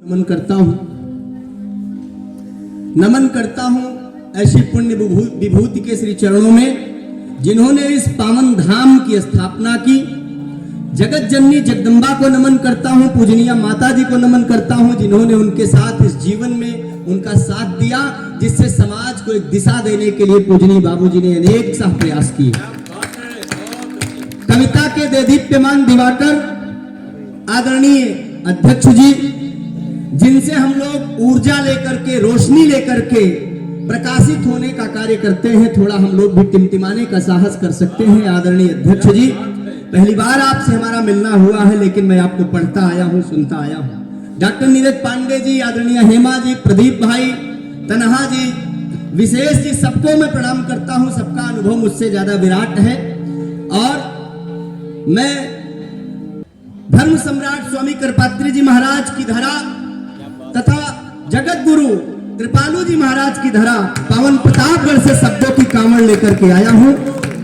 नमन करता हूं ऐसी पुण्य विभूति के श्री चरणों में जिन्होंने इस पावन धाम की स्थापना की। जगत जननी जगदम्बा को नमन करता हूं, पूजनीय माता जी को नमन करता हूं जिन्होंने उनके साथ इस जीवन में उनका साथ दिया, जिससे समाज को एक दिशा देने के लिए पूजनीय बाबूजी ने अनेक सा प्रयास किए। कविता के देदीप्यमान दिवाकर आदरणीय अध्यक्ष जी, जिनसे हम लोग ऊर्जा लेकर के, रोशनी लेकर के प्रकाशित होने का कार्य करते हैं, थोड़ा हम लोग भी टिमटिमाने का साहस कर सकते हैं। आदरणीय अध्यक्ष जी, पहली बार आपसे हमारा मिलना हुआ है, लेकिन मैं आपको पढ़ता आया हूं, सुनता आया हूं। डॉक्टर नीरज पांडे जी, आदरणीय हेमा जी, प्रदीप भाई, तनहा जी, विशेष जी, सबको मैं प्रणाम करता हूं। सबका अनुभव मुझसे ज्यादा विराट है। और मैं धर्म सम्राट स्वामी कृपात्री जी महाराज की धरा तथा जगत गुरु कृपालू जी महाराज की धरा पावन प्रतापगढ़ से शब्दों की कांवड़ लेकर के आया हूं,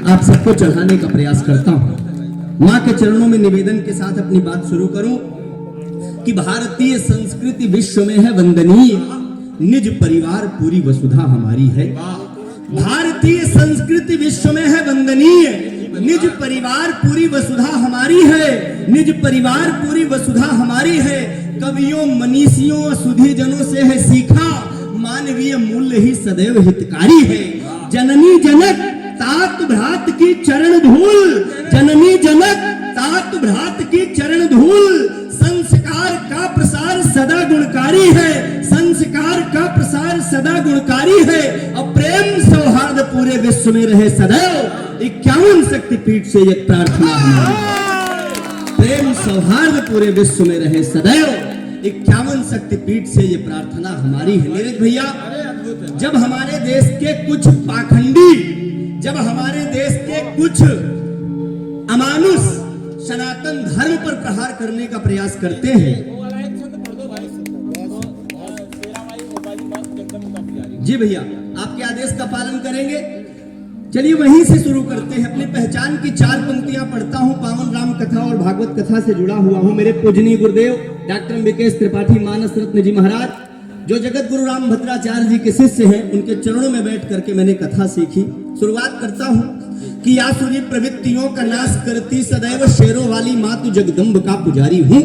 आप सबको चढ़ाने का प्रयास करता हूं। मां के चरणों में निवेदन के साथ अपनी बात शुरू करूं कि भारतीय संस्कृति विश्व में है वंदनीय, निज परिवार पूरी वसुधा हमारी है। भारतीय संस्कृति विश्व में है वंदनीय, निज परिवार पूरी वसुधा हमारी है। निज परिवार पूरी वसुधा हमारी है। कवियों, मनीषियों, सुधीजनों से है सीखा, मानवीय मूल्य ही सदैव हितकारी है। जननी जनक तात भ्रात की चरण धूल, जननी जनक तात भ्रात की चरण धूल, संस्कार का प्रसार सदा गुणकारी है। संस्कार का प्रसार सदा गुणकारी है। और प्रेम सौहार्द पूरे विश्व में रहे सदैव, 51 शक्तिपीठ से एक प्रार्थना है। प्रेम सौहार्द पूरे विश्व में रहे सदैव, 51 शक्तिपीठ से ये प्रार्थना हमारी है। नीरज भैया, जब हमारे देश के कुछ पाखंडी, जब हमारे देश के कुछ अमानुष सनातन धर्म पर प्रहार करने का प्रयास करते हैं, जी भैया आपके आदेश का पालन करेंगे। चलिए वहीं से शुरू करते हैं। अपनी पहचान की 4 पंक्तियां पढ़ता हूं। पावन राम कथा और भागवत कथा से जुड़ा हुआ हूं। मेरे पूजनीय गुरुदेव डॉक्टर अंबिकेश त्रिपाठी मानस रत्न जी महाराज, जो जगत गुरु राम भद्राचार्य जी के शिष्य हैं, उनके चरणों में बैठ करके मैंने कथा सीखी। शुरुआत करता हूं कि आसुरी प्रवृत्तियों का नाश करती सदैव शेरों वाली मातु जगदम्ब का पुजारी हूं।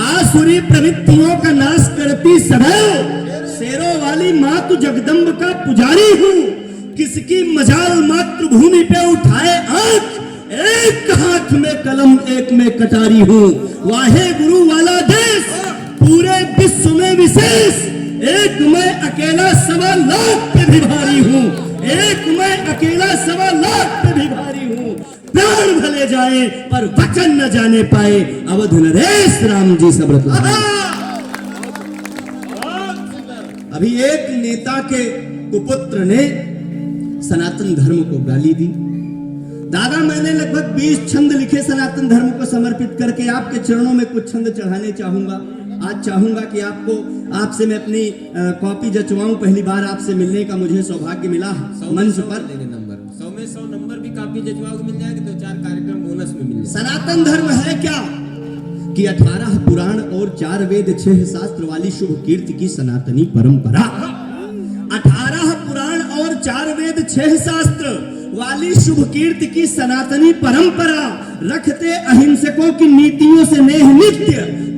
आसुरी प्रवृत्तियों का नाश करती सदैव शेरों वाली मातु जगदम्ब का पुजारी हूं। किसकी मजाल मातृभूमि पे उठाए आंख, एक हाथ में कलम एक में कटारी हूं। वाहे गुरु वाला देश पूरे विश्व में विशेष, एक मैं अकेला 1.25 लाख पे भी भारी हूं। एक मैं अकेला 1.25 लाख पे भी भारी हूं। प्राण भले जाए पर वचन न जाने पाए, अवध नरेश राम जी सब। अभी एक नेता के कुपुत्र ने सनातन धर्म को गाली दी। दादा, मैंने लगभग 20 छंद लिखे सनातन धर्म को समर्पित करके, आपके चरणों में कुछ छंद चढ़ाने चाहूंगा। आज चाहूंगा कि आपसे मैं अपनी कॉपी जचवाऊं। पहली बार आपसे मिलने का मुझे सौभाग्य मिला मंच पर। 100 में 100 नंबर भी कॉपी जचवाओ मिल जाएगा, 2-4 कार्यक्रम बोनस में मिल जाएगा। सनातन धर्म है क्या कि 18 पुराण और 4 वेद 6 शास्त्र वाली शुभ कीर्ति की सनातनी परंपरा। 18 पुराण और 4 वेद 6 शास्त्र वाली शुभ कीर्ति की सनातनी परंपरा, रखते अहिंसकों की नीतियों से नेह नित्य,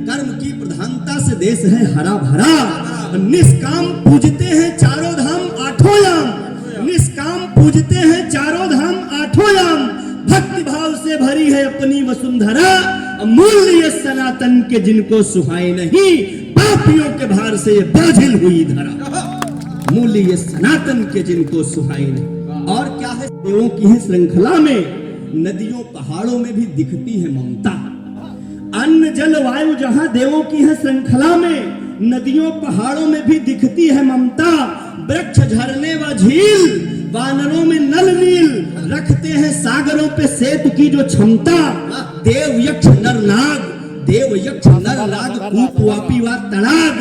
कर्म की प्रधानता से देश है हरा भरा। निष्काम पूजते हैं चारों धाम आठों याम, निष्काम पूजते हैं चारों धाम आठों याम। भक्ति भाव से भरी है अपनी वसुंधरा, मूल्य सनातन के जिनको सुहाए नहीं, पापियों के भार से बाझिल हुई धरा। मूल्य ये सनातन के जिनको सुहाए नहीं। और क्या है, देवों की है श्रृंखला में, नदियों पहाड़ों में भी दिखती है ममता। अन्न जल वायु जहां देवों की है श्रृंखला में, नदियों पहाड़ों में भी दिखती है ममता। वृक्ष झरने व झील, वानरों में नल नील, रखते हैं सागरों पे सेतु की जो क्षमता। देव यक्ष नर नाग, देव यक्ष नर नाग कूप वापी व तड़ाग,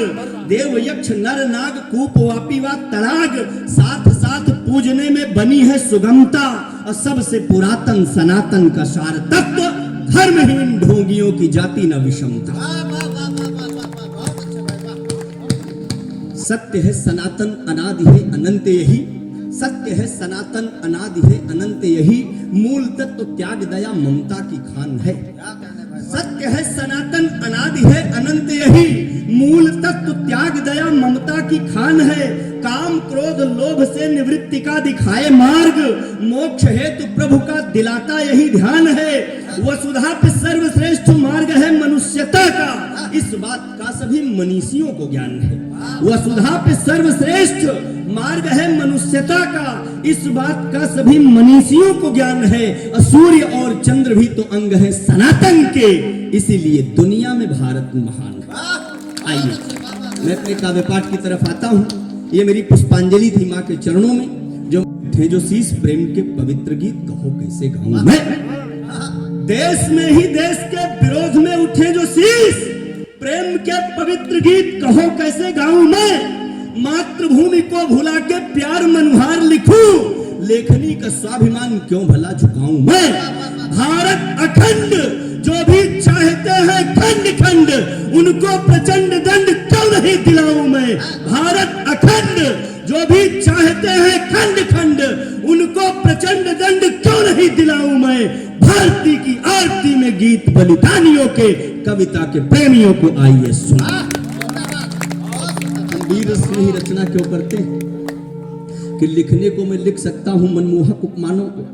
देव यक्ष नर नाग कूप वापी व तड़ाग। साथ साथ पूजने में बनी है सुगमता, और सबसे पुरातन सनातन का सार तत्व, धर्महीन ढोंगियों की जाति न विषमता। सत्य है सनातन अनादि है अनंत यही, सत्य है सनातन अनादि है अनंत यही, मूल तत्व त्याग दया ममता की खान है। सत्य है सनातन अनादि है अनंत यही, मूल तत्व त्याग दया ममता की खान है। काम क्रोध लोभ से निवृत्ति का दिखाए मार्ग, मोक्ष हेतु प्रभु का दिलाता यही ध्यान है। वसुधा पे सर्वश्रेष्ठ मार्ग है मनुष्यता का, इस बात का सभी मनीषियों को ज्ञान है। वसुधा पे सर्वश्रेष्ठ मार्ग है मनुष्यता का, इस बात का सभी मनीषियों को ज्ञान है। सूर्य और चंद्र भी तो अंग है सनातन के, इसीलिए दुनिया में भारत महान है। आइए मैं अपने काव्य पाठ की तरफ आता हूँ। ये मेरी पुष्पांजलि थी माँ के चरणों में, जो थे जो शीश प्रेम के पवित्र गीत कहो कैसे गाऊं मैं। देश में ही देश के विरोध में उठे जो शीश प्रेम के पवित्र गीत कहो कैसे गाऊं मैं। मातृभूमि को भुला के प्यार मनोहार लिखूं, लेखनी का स्वाभिमान क्यों भला झुकाऊं मैं। भारत अखंड जो भी चाहते हैं खंड खंड, उनको प्रचंड दंड क्यों नहीं दिलाऊं मैं। भारत अखंड जो भी चाहते हैं खंड खंड, उनको प्रचंड दंड क्यों नहीं दिलाऊं मैं। भारती की आरती में गीत बलिदानियों के, कविता के प्रेमियों को आइए सुना। हम वीर रस में ही रचना क्यों करते हैं कि लिखने को मैं लिख सकता हूं मनमोहक उपमानों को,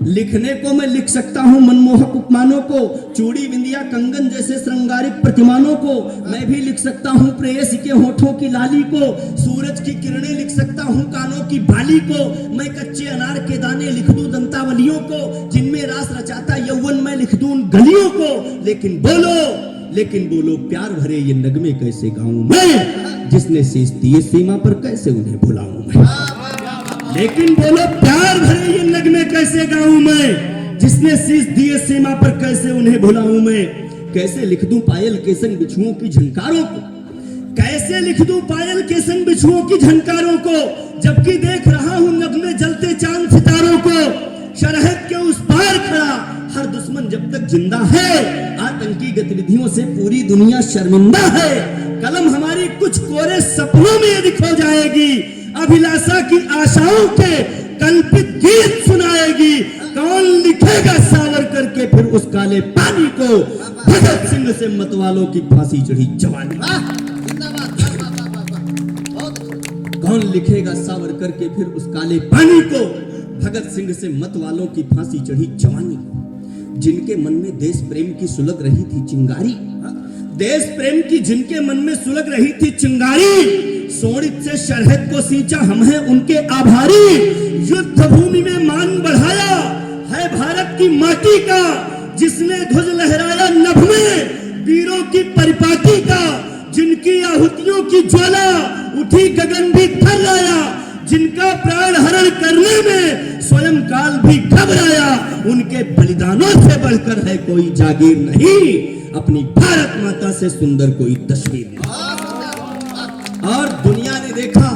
लिखने को मैं लिख सकता हूं मनमोहक उपमानों को, चूड़ी बिंदिया कंगन जैसे श्रृंगारिक प्रतिमानों को। मैं भी लिख सकता हूं प्रेयसी के होठों की लाली को, सूरज की किरणें लिख सकता हूं कानों की बाली को। मैं कच्चे अनार के दाने लिख दूं दंतावलियों को, जिनमें रास रचाता यौवन मैं लिख दूं गलियों को। लेकिन बोलो प्यार भरे ये नगमे कैसे गाऊं मैं, जिसने शीश दिए सीमा पर कैसे उन्हें भुलाऊं मैं। लेकिन बोलो प्यार भरे ये नगमे कैसे गाऊं मैं, जिसने शीश दिए सीमा पर कैसे उन्हें भुलाऊं मैं। कैसे लिख दूं पायल के संग बिछुओं की झंकारों को, कैसे लिख दूं पायल के संग बिछुओं की झंकारों को, जबकि देख रहा हूं नगमे जलते चांद सितारों को। शरहद के उस पार खड़ा हर दुश्मन जब तक जिंदा है, आतंकी गतिविधियों से पूरी दुनिया शर्मिंदा है। कलम हमारी कुछ कोरे सपनों में यदि खो जाएगी, अभिलाषा की आशाओं के कल्पित गीत सुनाएगी। कौन लिखेगा सावरकर के फिर उस काले पानी को, भगत सिंह से मतवालों की फांसी चढ़ी जवानी। कौन लिखेगा सावरकर के फिर उस काले पानी को, भगत सिंह से मतवालों की फांसी चढ़ी जवानी। जिनके मन में देश प्रेम की सुलग रही थी चिंगारी, देश प्रेम की जिनके मन में सुलग रही थी चिंगारी, सोनित से शरहद को सींचा हम हैं उनके आभारी। युद्ध भूमि में मान बढ़ाया है भारत की माटी का, जिसने ध्वज लहराया नभ में वीरों की परिपाटी का। जिनकी आहुतियों की ज्वाला उठी गगन भी थर्राया, जिनका प्राण हरण करने में स्वयं काल भी घबराया। उनके बलिदानों से बढ़कर है कोई जागीर नहीं, अपनी भारत माता से सुंदर कोई तस्वीर नहीं। और दुनिया ने देखा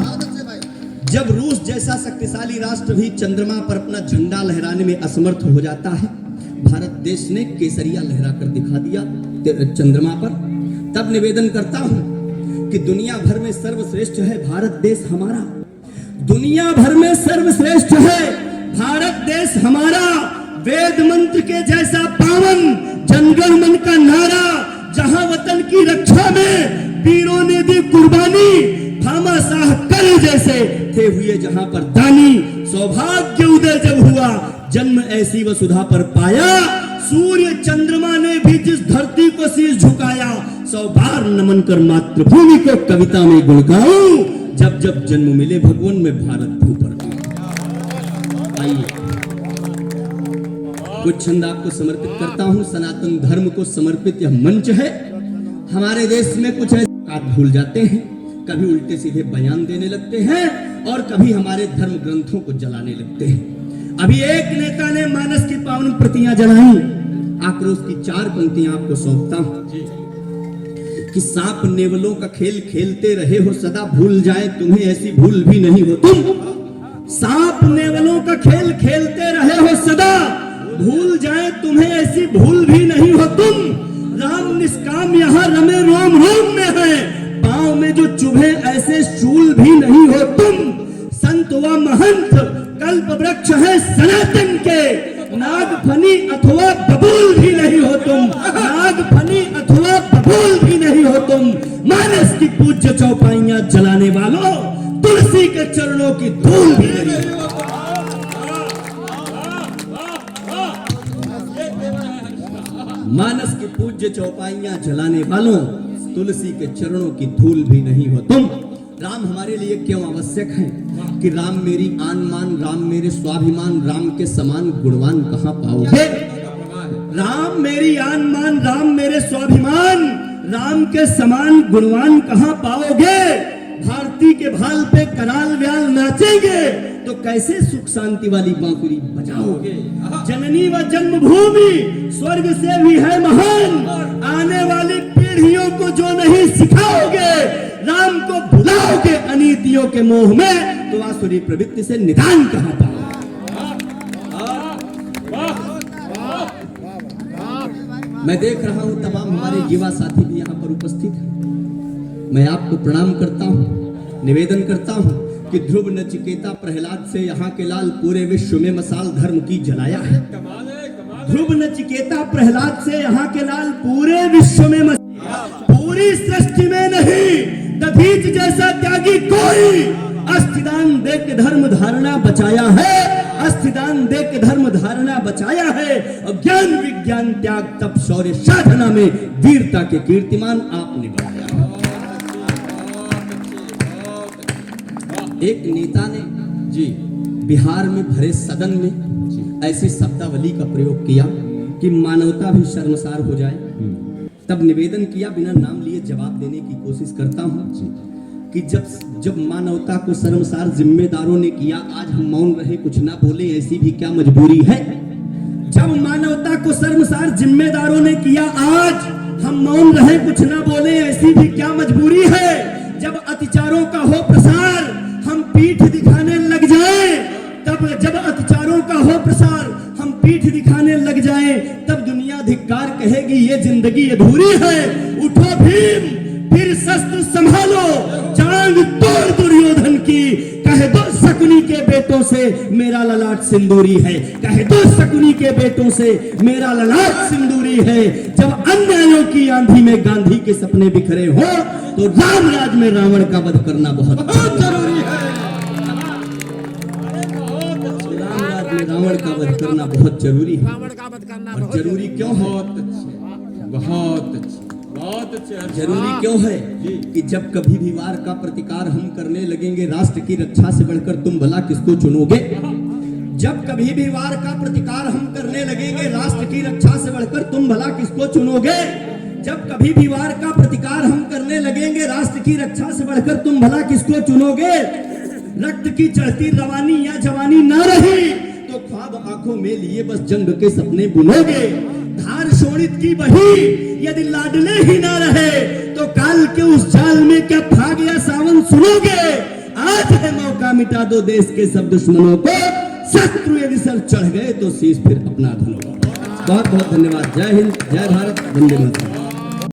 जब रूस जैसा शक्तिशाली राष्ट्र भी चंद्रमा पर अपना झंडा लहराने में असमर्थ हो जाता है, भारत देश ने केसरिया लहरा कर दिखा दिया चंद्रमा पर। तब निवेदन करता हूं कि दुनिया भर में सर्वश्रेष्ठ है भारत देश हमारा, दुनिया भर में सर्वश्रेष्ठ है भारत देश हमारा। वेद मंत्र के जैसा पावन जनगण मन का नारा, जहां वतन की रक्षा में वीरों ने दी कुर्बानी। भामाशाह कर जैसे थे हुए जहां पर दानी, सौभाग्य उदय जब हुआ जन्म ऐसी वसुधा पर पाया। सूर्य चंद्रमा ने भी जिस धरती को शीश झुकाया, 100 बार नमन कर मातृभूमि को कविता में गुण गाऊं। जब जब जन्म मिले भगवान में भारत भू पर। आइए कुछ छंद आपको समर्पित करता हूं। सनातन धर्म को समर्पित यह मंच है। हमारे देश में कुछ ऐसे बात भूल जाते हैं, कभी उल्टे सीधे बयान देने लगते हैं और कभी हमारे धर्म ग्रंथों को जलाने लगते हैं। अभी एक नेता ने मानस की पावन प्रतियां जलाई, आक्रोश की 4 पंक्तियां आपको सौंपता हूं कि सांप नेवलों का खेल खेलते रहे हो सदा, भूल जाए तुम्हें ऐसी भूल भी नहीं हो तुम। सांप नेवलों का खेल खेलते रहे हो सदा, भूल जाए तुम्हें ऐसी भूल भी नहीं हो तुम। राम निष्काम यहाँ रमे रोम रोम में है, पांव में जो चुभे ऐसे की धूल भी नहीं होती। मानस की पूज्य चौपाइयां जलाने वालों, तुलसी के चरणों की धूल भी नहीं हो तुम। राम हमारे लिए क्यों आवश्यक है कि राम मेरी आन मान, राम मेरे स्वाभिमान, राम के समान गुणवान कहां पाओगे। राम मेरी आन मान, राम मेरे स्वाभिमान, राम के समान गुणवान कहां पाओगे। भारती के भाल पे कराल व्याल नाचेंगे तो कैसे सुख शांति वाली बांसुरी बजाओगे। जननी व जन्मभूमि स्वर्ग से भी है महान, आने वाली पीढ़ियों को जो नहीं सिखाओगे, राम को भुलाओगे अनीतियों के मोह में, तो आसुरी प्रवृत्ति से निदान कहां पाओगे। मैं देख रहा हूं तमाम हमारे युवा साथी भी यहाँ पर उपस्थित हैं। मैं आपको प्रणाम करता हूं, निवेदन करता हूं कि ध्रुव नचिकेता प्रहलाद से यहाँ के लाल पूरे विश्व में मसाल धर्म की जलाया है। ध्रुव नचिकेता प्रहलाद से यहाँ के लाल पूरे विश्व में पूरी सृष्टि में नहीं, दधीच जैसा त्यागी कोई। अस्थिदान दे के धर्म धारणा बचाया है, अस्थिदान दे के धर्म धारणा बचाया है। और ज्ञान विज्ञान त्याग तप शौर्य साधना में वीरता के कीर्तिमान आपने बढ़ाया। एक नेता ने जी बिहार में भरे सदन में ऐसी शब्दावली का प्रयोग किया कि मानवता भी शर्मसार हो जाए। तब निवेदन किया, बिना नाम लिए जवाब देने की कोशिश करता हूं कि जब मानवता को शर्मसार जिम्मेदारों ने किया, आज हम मौन रहे कुछ ना बोले, ऐसी भी क्या मजबूरी है। जब मानवता को शर्मसार जिम्मेदारों ने किया, आज हम मौन रहे कुछ ना बोले, ऐसी भी क्या मजबूरी है। जब अत्याचारों का हो प्रसार हम पीठ दिखाने लग जाएं, तब जब अत्याचारों का हो प्रसार हम पीठ दिखाने लग जाएं, तब दुनिया धिक्कार कहेगी ये जिंदगी अधूरी है। उठो भीम, फिर शस्त्र संभालो, जांग तोड़ दुर्योधन की। कह दो शकुनी के बेटों से मेरा ललाट सिंदूरी है, कह दो शकुनी के बेटों से मेरा ललाट सिंदूरी है। जब अन्यायों की आंधी में गांधी के सपने बिखरे हो, तो राम राज में रावण का वध करना बहुत जरूरी है। राम राज में रावण का वध करना बहुत जरूरी है। और जरूरी क्यों है? बहुत अच्छे जरूरी क्यों है कि जब कभी भी वार का प्रतिकार हम करने लगेंगे, राष्ट्र की रक्षा से बढ़कर तुम भला किसको चुनोगे। जब कभी भी वार का प्रतिकार हम करने लगेंगे, राष्ट्र की रक्षा से बढ़कर तुम भला किसको चुनोगे। जब कभी भी वार का प्रतिकार हम करने लगेंगे, राष्ट्र की रक्षा से बढ़कर तुम भला किसको चुनोगे। रक्त की चढ़ती रवानी या जवानी ना रही तो ख्वाब आंखों में लिए बस जंग के सपने बुनोगे। धार शोणित की बही यदि लाडले ही ना रहे, तो काल के उस जाल में क्या फाग या सावन सुनोगे। आज है मौका, मिटा दो देश के सब दुश्मनों को, शत्रु यदि सर चढ़ गए तो शीश फिर अपना धुनो। बहुत बहुत धन्यवाद। जय हिंद, जय भारत, वंदे मातरम।